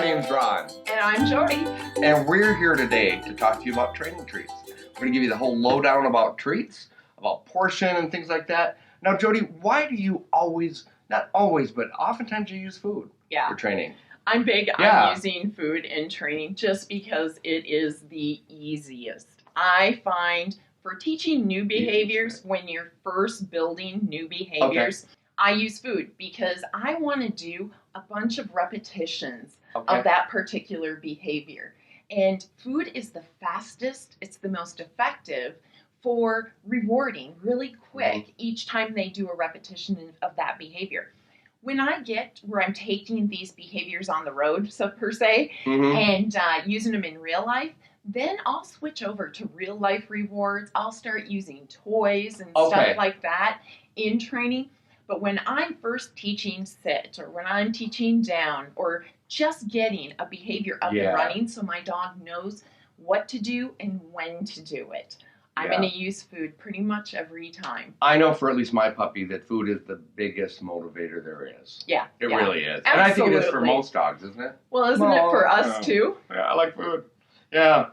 name's Ron. And I'm Jody. And we're here today to talk to you about training treats. We're going to give you the whole lowdown about treats, about portion and things like that. Now, Jody, why do you always, not always, but oftentimes you use food for training? I'm big on using food in training just because it is the easiest. I find for teaching new behaviors, when you're first building new behaviors, I use food because I want to do a bunch of repetitions of that particular behavior. And food is the fastest, it's the most effective for rewarding really quick each time they do a repetition of that behavior. When I get where I'm taking these behaviors on the road, so per se, and using them in real life, then I'll switch over to real life rewards. I'll start using toys and stuff like that in training. But when I'm first teaching sit, or when I'm teaching down, or just getting a behavior up and running so my dog knows what to do and when to do it, I'm going to use food pretty much every time. I know for at least my puppy that food is the biggest motivator there is. Yeah. It really is. Absolutely. And I think it is for most dogs, isn't it? Well, isn't it for us too? Yeah, I like food. Yeah.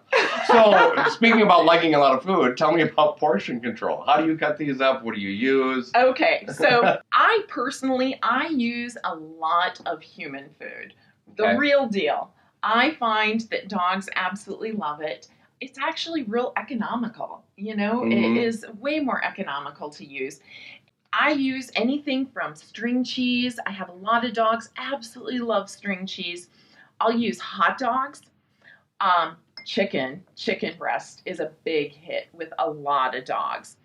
So, speaking about liking a lot of food, tell me about portion control. How do you cut these up? What do you use? Okay, so I use a lot of human food. The real deal. I find that dogs absolutely love it. It's actually real economical. You know, it is way more economical to use. I use anything from string cheese. I have a lot of dogs absolutely love string cheese. I'll use hot dogs. Chicken breast is a big hit with a lot of dogs.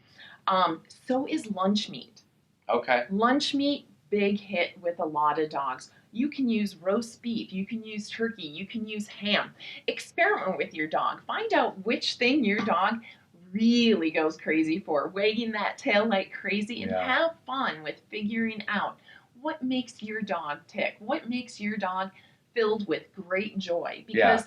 So is lunch meat. Okay. Lunch meat, big hit with a lot of dogs. You can use roast beef, you can use turkey, you can use ham. Experiment with your dog. Find out which thing your dog really goes crazy for, wagging that tail like crazy, and have fun with figuring out what makes your dog tick, what makes your dog filled with great joy. Because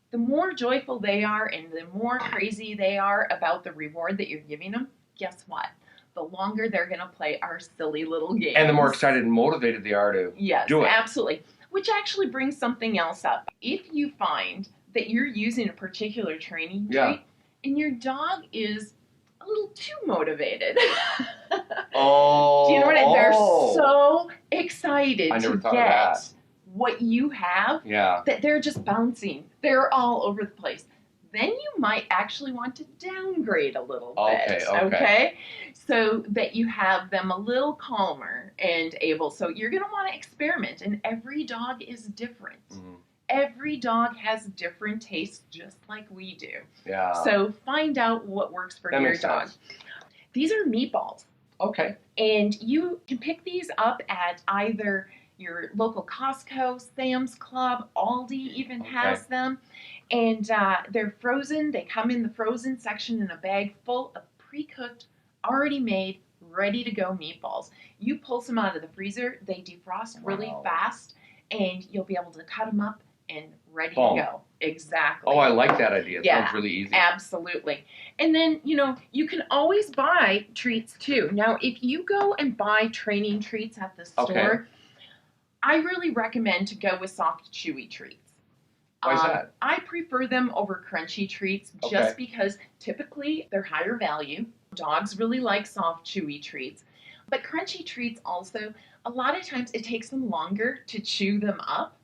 the more joyful they are and the more crazy they are about the reward that you're giving them, guess what? The longer they're going to play our silly little games. And the more excited and motivated they are to do it. Absolutely. Which actually brings something else up. If you find that you're using a particular training treat and your dog is a little too motivated. Do you know what I mean? They're so excited to get what you have that they're just bouncing. They're all over the place. Then you might actually want to downgrade a little bit, okay? So that you have them a little calmer and able. So you're going to want to experiment, and every dog is different. Every dog has different tastes, just like we do. Yeah. So find out what works for your dog. These are meatballs. Okay. And you can pick these up at either your local Costco, Sam's Club, Aldi even has them. And they're frozen. They come in the frozen section in a bag full of pre-cooked, already made, ready to go meatballs. You pull some out of the freezer, they defrost really fast, and you'll be able to cut them up and ready to go. Exactly. Oh, I like that idea. It sounds really easy. Absolutely. And then, you know, you can always buy treats too. Now, if you go and buy training treats at the store, I really recommend to go with soft, chewy treats. Why is that? I prefer them over crunchy treats just because typically they're higher value. Dogs really like soft, chewy treats. But crunchy treats also, a lot of times it takes them longer to chew them up.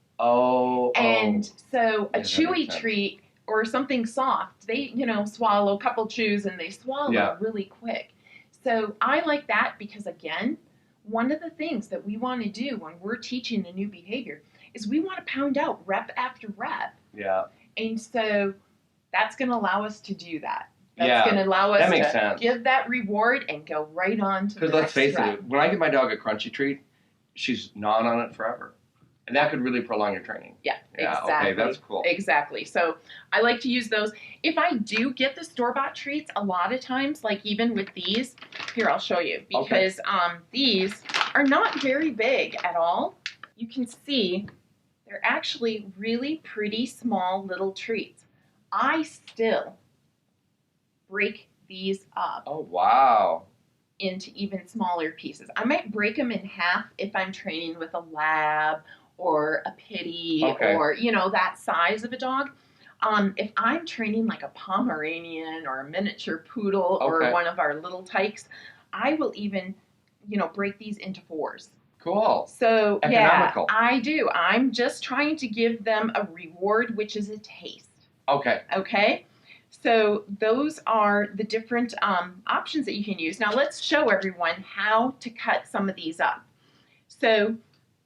And so a chewy treat or something soft, they, swallow a couple chews and they swallow really quick. So I like that because, again, one of the things that we want to do when we're teaching a new behavior is we want to pound out rep after rep. Yeah. And so that's going to allow us to do that. That's going to allow us to give that reward and go right on to the next Because let's face rep. it, when I give my dog a crunchy treat, she's gnawing on it forever. And that could really prolong your training. Yeah, exactly. Okay, that's cool. Exactly. So I like to use those. If I do get the store-bought treats, a lot of times, like even with these, here, I'll show you. Because these are not very big at all. You can see they're actually really pretty small little treats. I still break these up. Oh, wow. Into even smaller pieces. I might break them in half if I'm training with a lab or a pitty Okay. or, that size of a dog. If I'm training like a Pomeranian or a miniature poodle or Okay. one of our little tykes, I will even, break these into 4s. Cool. So, Economical. yeah, I do. I'm just trying to give them a reward, which is a taste. Okay. Okay? So those are the different options that you can use. Now let's show everyone how to cut some of these up. So,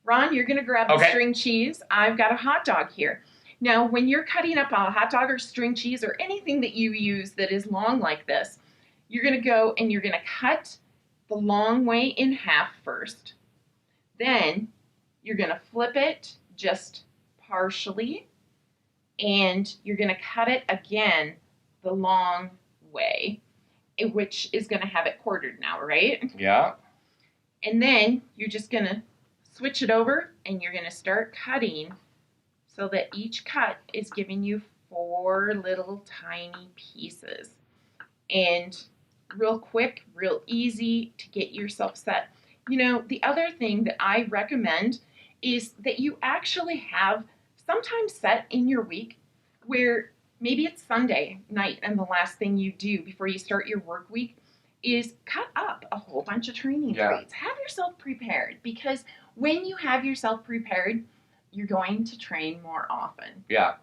Ron, you're going to grab the string cheese. I've got a hot dog here. Now, when you're cutting up a hot dog or string cheese or anything that you use that is long like this, you're going to go and you're going to cut the long way in half first. Then you're going to flip it just partially, and you're going to cut it again the long way, which is going to have it quartered now, right? Yeah. And then you're just going to switch it over, and you're going to start cutting so that each cut is giving you 4 little tiny pieces. And real quick, real easy to get yourself set. The other thing that I recommend is that you actually have sometimes set in your week where maybe it's Sunday night and the last thing you do before you start your work week is cut up a whole bunch of training treats. Have yourself prepared, because when you have yourself prepared, you're going to train more often. Yeah.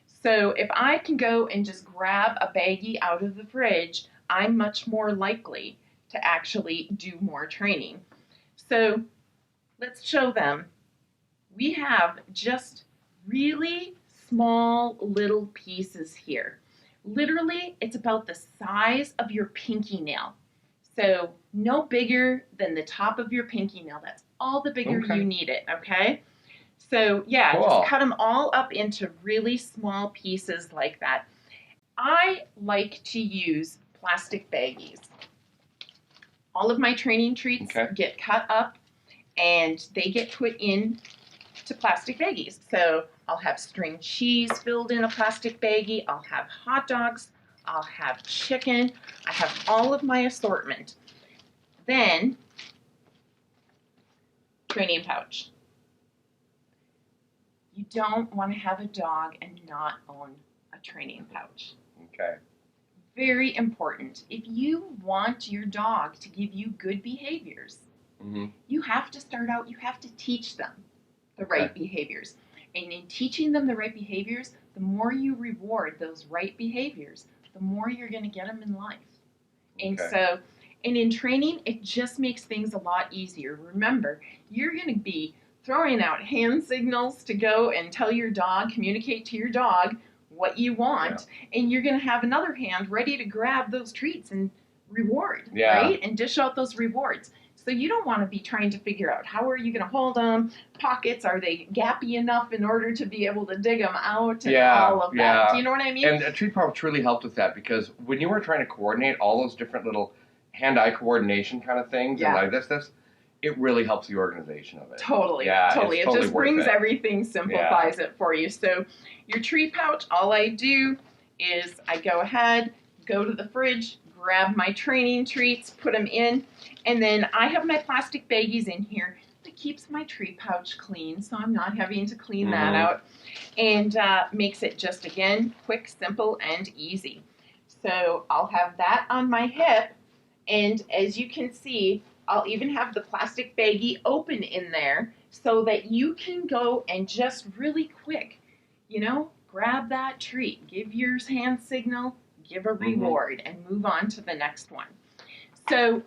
So if I can go and just grab a baggie out of the fridge, I'm much more likely to actually do more training. So let's show them. We have just really small little pieces here. Literally, it's about the size of your pinky nail. So no bigger than the top of your pinky nail. That's all the bigger you need it, okay? So yeah, cool. Just cut them all up into really small pieces like that. I like to use plastic baggies. All of my training treats get cut up and they get put in to plastic baggies. So I'll have string cheese filled in a plastic baggie. I'll have hot dogs. I'll have chicken. I have all of my assortment. Then, training pouch. You don't want to have a dog and not own a training pouch. Okay. Very important. If you want your dog to give you good behaviors, you have to start out, you have to teach them the right behaviors. And in teaching them the right behaviors, the more you reward those right behaviors, the more you're going to get them in life. And and in training, it just makes things a lot easier. Remember, you're going to be throwing out hand signals to go and tell your dog, communicate to your dog what you want, and you're going to have another hand ready to grab those treats and reward, right? And dish out those rewards. So you don't want to be trying to figure out how are you going to hold them, pockets, are they gappy enough in order to be able to dig them out and all of that. Do you know what I mean? And a treat pouch really helped with that, because when you were trying to coordinate all those different little hand-eye coordination kind of things and like this, it really helps the organization of it. Totally. Yeah, totally. It totally just brings everything, simplifies it for you. So your treat pouch, all I do is I go ahead, go to the fridge, grab my training treats, put them in, and then I have my plastic baggies in here that keeps my treat pouch clean, so I'm not having to clean that out, and makes it just, again, quick, simple, and easy. So I'll have that on my hip, and as you can see, I'll even have the plastic baggie open in there so that you can go and just really quick, grab that treat, give your hand signal, give a reward, and move on to the next one. So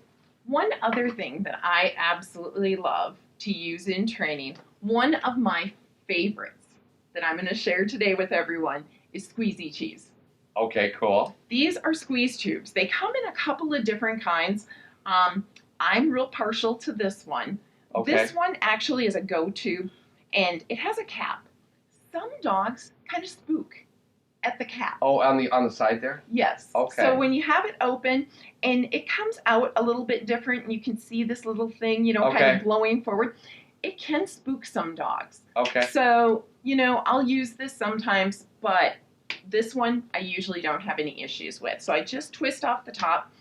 one other thing that I absolutely love to use in training, one of my favorites that I'm going to share today with everyone is squeezy cheese. Okay, cool. These are squeeze tubes. They come in a couple of different kinds. I'm real partial to this one. Okay. This one actually is a go-to, and it has a cap. Some dogs kind of spook at the cap. Oh, on the side there? Yes. Okay. So when you have it open, and it comes out a little bit different, and you can see this little thing, kind of blowing forward, it can spook some dogs. Okay. So, I'll use this sometimes, but this one I usually don't have any issues with. So I just twist off the top.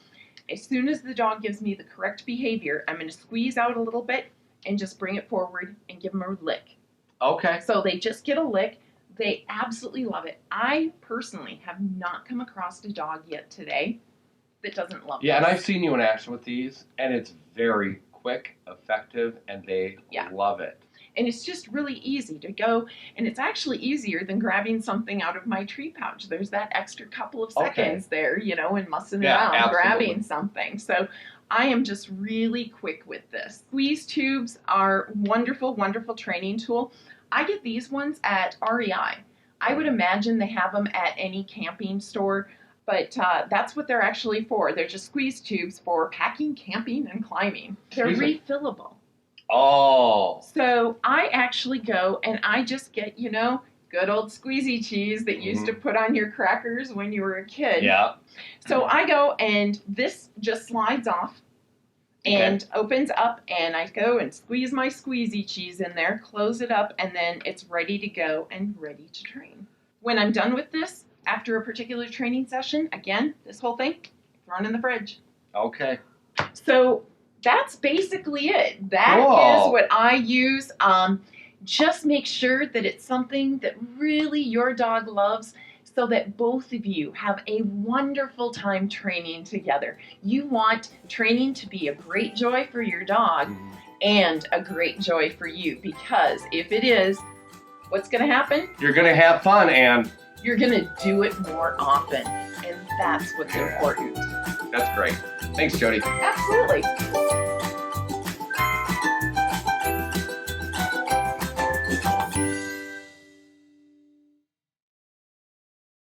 As soon as the dog gives me the correct behavior, I'm going to squeeze out a little bit and just bring it forward and give them a lick. Okay. So they just get a lick. They absolutely love it. I personally have not come across a dog yet today that doesn't love it. Yeah, and I've seen you in action with these, and it's very quick, effective, and they love it. And it's just really easy to go, and it's actually easier than grabbing something out of my tree pouch. There's that extra couple of seconds there, you know, and mussing around, absolutely. grabbing something. So I am just really quick with this. Squeeze tubes are wonderful, wonderful training tool. I get these ones at REI. I would imagine they have them at any camping store, but that's what they're actually for. They're just squeeze tubes for packing, camping, and climbing. They're refillable. Oh. So I actually go and I just get, you know, good old squeezy cheese that you used to put on your crackers when you were a kid. Yeah. So I go and this just slides off and opens up, and I go and squeeze my squeezy cheese in there, close it up, and then it's ready to go and ready to train. When I'm done with this, after a particular training session, again, this whole thing, thrown in the fridge. Okay. So that's basically it. That is what I use. Just make sure that it's something that really your dog loves, so that both of you have a wonderful time training together. You want training to be a great joy for your dog and a great joy for you, because if it is, what's going to happen? You're going to have fun, and you're going to do it more often, and that's what's important. That's great. Thanks, Jody. Absolutely.